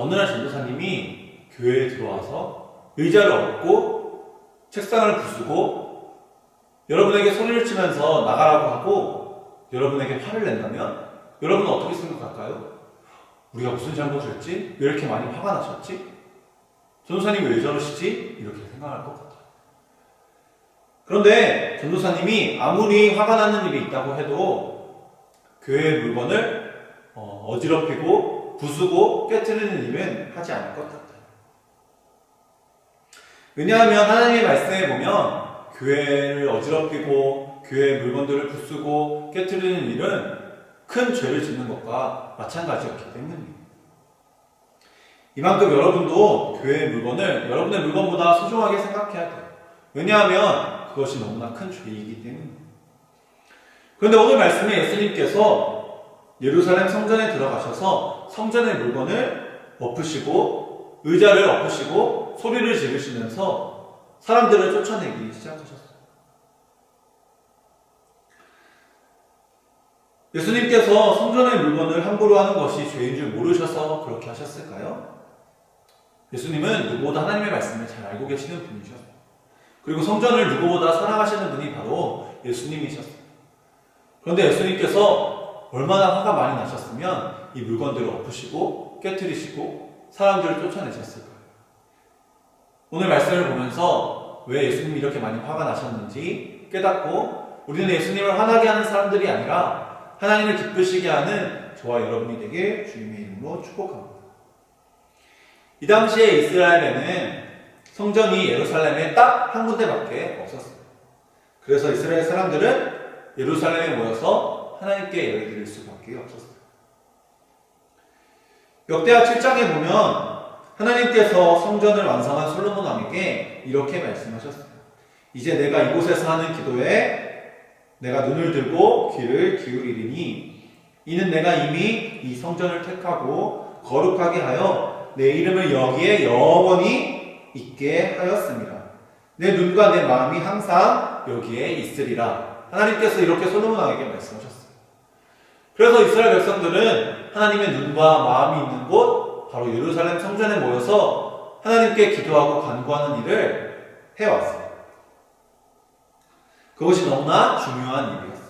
어느 날 전도사님이 교회에 들어와서 의자를 엎고 책상을 부수고 여러분에게 소리를 치면서 나가라고 하고 여러분에게 화를 낸다면 여러분은 어떻게 생각할까요? 우리가 무슨 잘못을 했지? 왜 이렇게 많이 화가 나셨지? 전도사님이 왜 저러시지? 이렇게 생각할 것 같아요. 그런데 전도사님이 아무리 화가 나는 일이 있다고 해도 교회의 물건을 어지럽히고 부수고 깨트리는 일은 하지 않을 것 같아요. 왜냐하면 하나님의 말씀에 보면 교회를 어지럽히고 교회의 물건들을 부수고 깨트리는 일은 큰 죄를 짓는 것과 마찬가지였기 때문입니다. 이만큼 여러분도 교회의 물건을 여러분의 물건보다 소중하게 생각해야 돼요. 왜냐하면 그것이 너무나 큰 죄이기 때문입니다. 그런데 오늘 말씀에 예수님께서 예루살렘 성전에 들어가셔서 성전의 물건을 엎으시고 의자를 엎으시고 소리를 지르시면서 사람들을 쫓아내기 시작하셨어요. 예수님께서 성전의 물건을 함부로 하는 것이 죄인 줄 모르셔서 그렇게 하셨을까요? 예수님은 누구보다 하나님의 말씀을 잘 알고 계시는 분이셨어요. 그리고 성전을 누구보다 사랑하시는 분이 바로 예수님이셨어요. 그런데 예수님께서 얼마나 화가 많이 나셨으면 이 물건들을 엎으시고 깨트리시고 사람들을 쫓아내셨을까요? 오늘 말씀을 보면서 왜 예수님이 이렇게 많이 화가 나셨는지 깨닫고 우리는 예수님을 화나게 하는 사람들이 아니라 하나님을 기쁘시게 하는 저와 여러분이 되길 주님의 이름으로 축복합니다. 이 당시에 이스라엘에는 성전이 예루살렘에 딱 한 군데밖에 없었어요. 그래서 이스라엘 사람들은 예루살렘에 모여서 하나님께 예배드릴 수밖에 없었어요. 역대하 7장에 보면 하나님께서 성전을 완성한 솔로몬 왕에게 이렇게 말씀하셨어요. 이제 내가 이곳에서 하는 기도에 내가 눈을 들고 귀를 기울이리니 이는 내가 이미 이 성전을 택하고 거룩하게 하여 내 이름을 여기에 영원히 있게 하였습니다. 내 눈과 내 마음이 항상 여기에 있으리라. 하나님께서 이렇게 솔로몬 왕에게 말씀하셨어요. 그래서 이스라엘 백성들은 하나님의 눈과 마음이 있는 곳 바로 예루살렘 성전에 모여서 하나님께 기도하고 간구하는 일을 해왔어요. 그것이 너무나 중요한 일이었어요.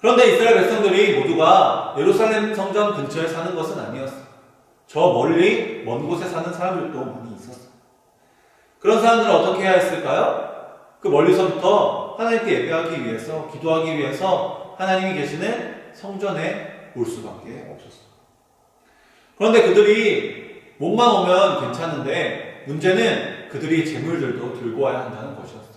그런데 이스라엘 백성들이 모두가 예루살렘 성전 근처에 사는 것은 아니었어요. 저 멀리 먼 곳에 사는 사람들도 많이 있었어요. 그런 사람들은 어떻게 해야 했을까요? 그 멀리서부터 하나님께 예배하기 위해서, 기도하기 위해서 하나님이 계시는 성전에 올 수밖에 없었어요. 그런데 그들이 몸만 오면 괜찮은데 문제는 그들이 재물들도 들고 와야 한다는 것이었어요.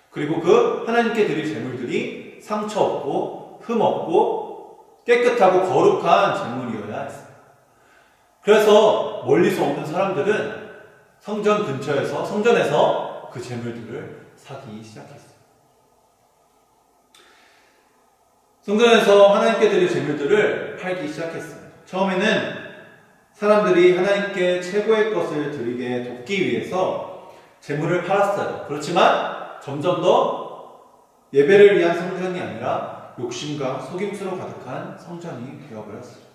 그리고 그 하나님께 드릴 재물들이 상처 없고 흠 없고 깨끗하고 거룩한 재물이어야 했어요. 그래서 멀리서 오는 사람들은 성전 근처에서, 성전에서 그 재물들을 사기 시작했어요. 성전에서 하나님께 드릴 재물들을 팔기 시작했어요. 처음에는 사람들이 하나님께 최고의 것을 드리게 돕기 위해서 재물을 팔았어요. 그렇지만 점점 더 예배를 위한 성전이 아니라 욕심과 속임수로 가득한 성전이 되어버렸어요.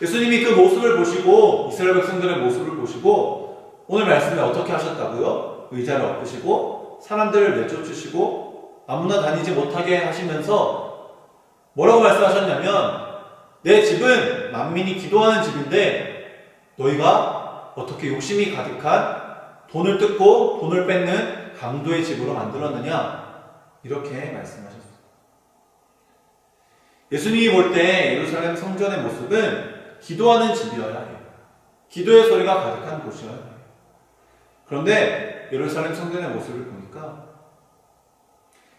예수님이 그 모습을 보시고 이스라엘 백성들의 모습을 보시고 오늘 말씀에 어떻게 하셨다고요? 의자를 엎으시고 사람들을 내쫓으시고 아무나 다니지 못하게 하시면서 뭐라고 말씀하셨냐면 내 집은 만민이 기도하는 집인데 너희가 어떻게 욕심이 가득한 돈을 뜯고 돈을 뺏는 강도의 집으로 만들었느냐? 이렇게 말씀하셨어요. 예수님이 볼 때 예루살렘 성전의 모습은 기도하는 집이어야 해요. 기도의 소리가 가득한 곳이어야 해요. 그런데 예루살렘 성전의 모습을 보니까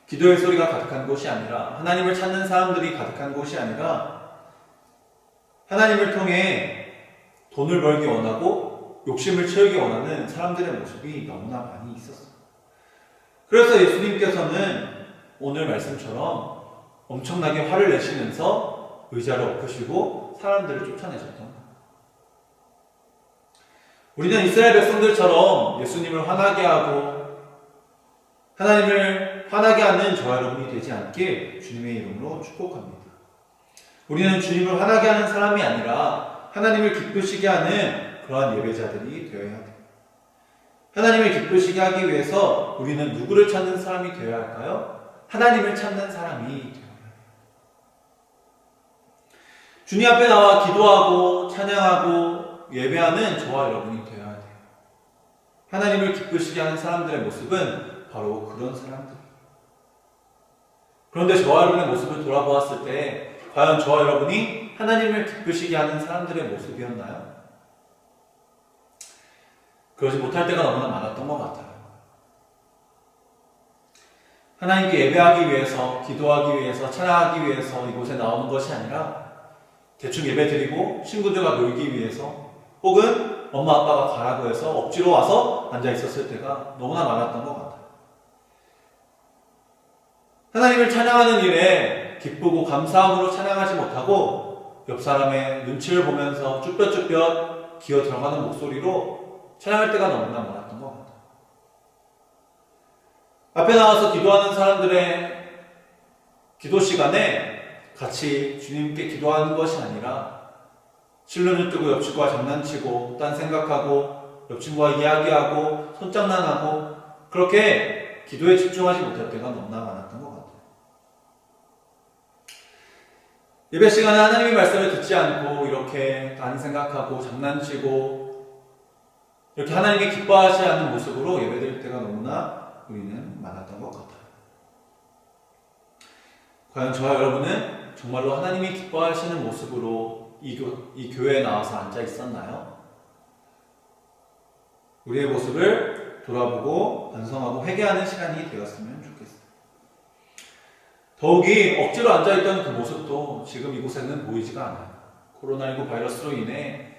기도의 소리가 가득한 곳이 아니라 하나님을 찾는 사람들이 가득한 곳이 아니라 하나님을 통해 돈을 벌기 원하고 욕심을 채우기 원하는 사람들의 모습이 너무나 많이 있었어요. 그래서 예수님께서는 오늘 말씀처럼 엄청나게 화를 내시면서 의자를 엎으시고 사람들을 쫓아내셨던 거예요. 우리는 이스라엘 백성들처럼 예수님을 화나게 하고 하나님을 화나게 하는 저와 여러분이 되지 않길 주님의 이름으로 축복합니다. 우리는 주님을 화나게 하는 사람이 아니라 하나님을 기쁘시게 하는 그러한 예배자들이 되어야 돼요. 하나님을 기쁘시게 하기 위해서 우리는 누구를 찾는 사람이 되어야 할까요? 하나님을 찾는 사람이 되어야 해요. 주님 앞에 나와 기도하고 찬양하고 예배하는 저와 여러분이 되어야 돼요. 하나님을 기쁘시게 하는 사람들의 모습은 바로 그런 사람들이에요. 그런데 저와 여러분의 모습을 돌아보았을 때 과연 저와 여러분이 하나님을 기쁘시게 하는 사람들의 모습이었나요? 그러지 못할 때가 너무나 많았던 것 같아요. 하나님께 예배하기 위해서, 기도하기 위해서, 찬양하기 위해서 이곳에 나오는 것이 아니라 대충 예배 드리고 친구들과 놀기 위해서 혹은 엄마 아빠가 가라고 해서 억지로 와서 앉아 있었을 때가 너무나 많았던 것 같아요. 하나님을 찬양하는 일에 기쁘고 감사함으로 찬양하지 못하고 옆 사람의 눈치를 보면서 쭈뼛쭈뼛 기어 들어가는 목소리로 찬양할 때가 너무나 많았던 것 같아요. 앞에 나와서 기도하는 사람들의 기도 시간에 같이 주님께 기도하는 것이 아니라 실눈을 뜨고 옆 친구와 장난치고 딴 생각하고 옆 친구와 이야기하고 손장난하고 그렇게 기도에 집중하지 못할 때가 너무나 많았던 것 같아요. 예배 시간에 하나님의 말씀을 듣지 않고 이렇게 딴 생각하고 장난치고 이렇게 하나님께 기뻐하지 않는 모습으로 예배드릴 때가 너무나 우리는 많았던 것 같아요. 과연 저와 여러분은 정말로 하나님이 기뻐하시는 모습으로 이 교회에 나와서 앉아 있었나요? 우리의 모습을 돌아보고 반성하고 회개하는 시간이 되었으면 좋겠어요. 더욱이 억지로 앉아있던 그 모습도 지금 이곳에는 보이지가 않아요. 코로나19 바이러스로 인해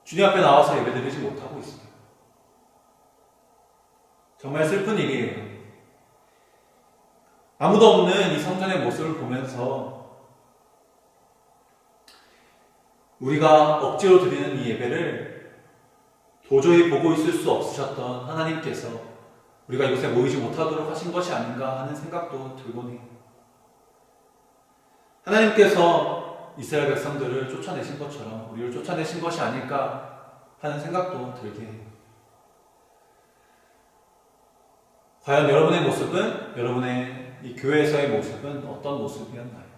주님 앞에 나와서 예배드리지 못하고 있어요. 정말 슬픈 일이에요. 아무도 없는 이 성전의 모습을 보면서 우리가 억지로 드리는 이 예배를 도저히 보고 있을 수 없으셨던 하나님께서 우리가 이곳에 모이지 못하도록 하신 것이 아닌가 하는 생각도 들곤 해요. 하나님께서 이스라엘 백성들을 쫓아내신 것처럼 우리를 쫓아내신 것이 아닐까 하는 생각도 들게 해요. 과연 여러분의 모습은, 여러분의 이 교회에서의 모습은 어떤 모습이었나요?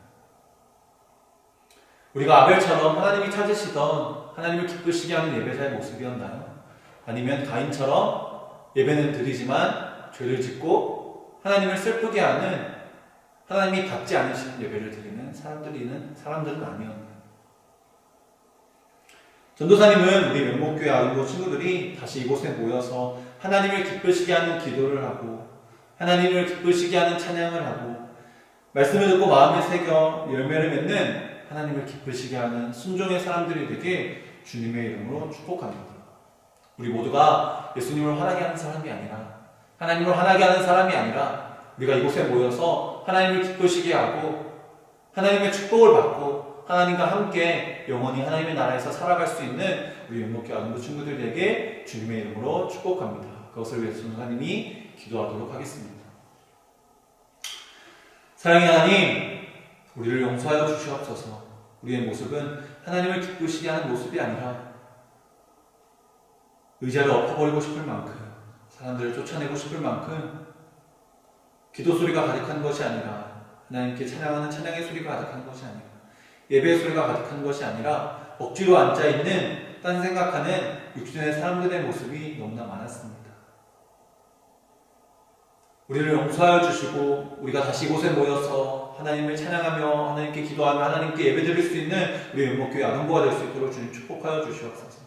우리가 아벨처럼 하나님이 찾으시던 하나님을 기쁘시게 하는 예배자의 모습이었나요? 아니면 가인처럼 예배는 드리지만 죄를 짓고 하나님을 슬프게 하는 하나님이 받지 않으시는 예배를 드리는 사람들은 아니었나요? 전도사님은 우리 명목교회 아름보 친구들이 다시 이곳에 모여서 하나님을 기쁘시게 하는 기도를 하고 하나님을 기쁘시게 하는 찬양을 하고 말씀을 듣고 마음에 새겨 열매를 맺는 하나님을 기쁘시게 하는 순종의 사람들이 되게 주님의 이름으로 축복합니다. 우리 모두가 예수님을 화나게 하는 사람이 아니라 하나님을 화나게 하는 사람이 아니라 우리가 이곳에 모여서 하나님을 기쁘시게 하고 하나님의 축복을 받고 하나님과 함께 영원히 하나님의 나라에서 살아갈 수 있는 우리 연목교 아름보 친구들에게 주님의 이름으로 축복합니다. 그것을 위해서 하나님이 기도하도록 하겠습니다. 사랑의 하나님, 우리를 용서하여 주시옵소서. 우리의 모습은 하나님을 기쁘시게 하는 모습이 아니라 의자를 엎어버리고 싶을 만큼 사람들을 쫓아내고 싶을 만큼 기도 소리가 가득한 것이 아니라 하나님께 찬양하는 찬양의 소리가 가득한 것이 아니라 예배의 소리가 가득한 것이 아니라 억지로 앉아있는 딴 생각하는 육신의 사람들의 모습이 너무나 많았습니다. 우리를 용서하여 주시고 우리가 다시 이곳에 모여서 하나님을 찬양하며 하나님께 기도하며 하나님께 예배드릴 수 있는 우리 연목교회 아름보가 될 수 있도록 주님 축복하여 주시옵소서.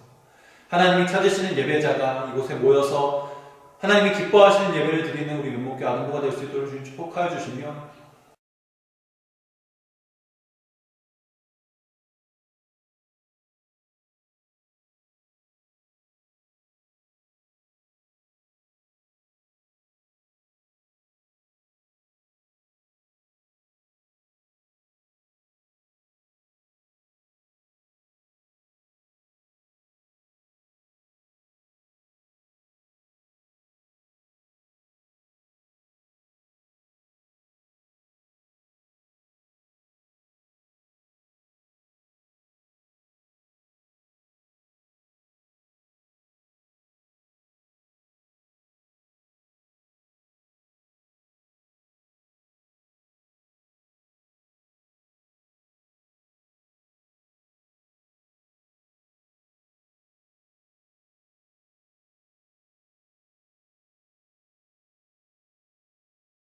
하나님이 찾으시는 예배자가 이곳에 모여서 하나님이 기뻐하시는 예배를 드리는 우리 연목교회 아름보가 될 수 있도록 주님 축복하여 주시며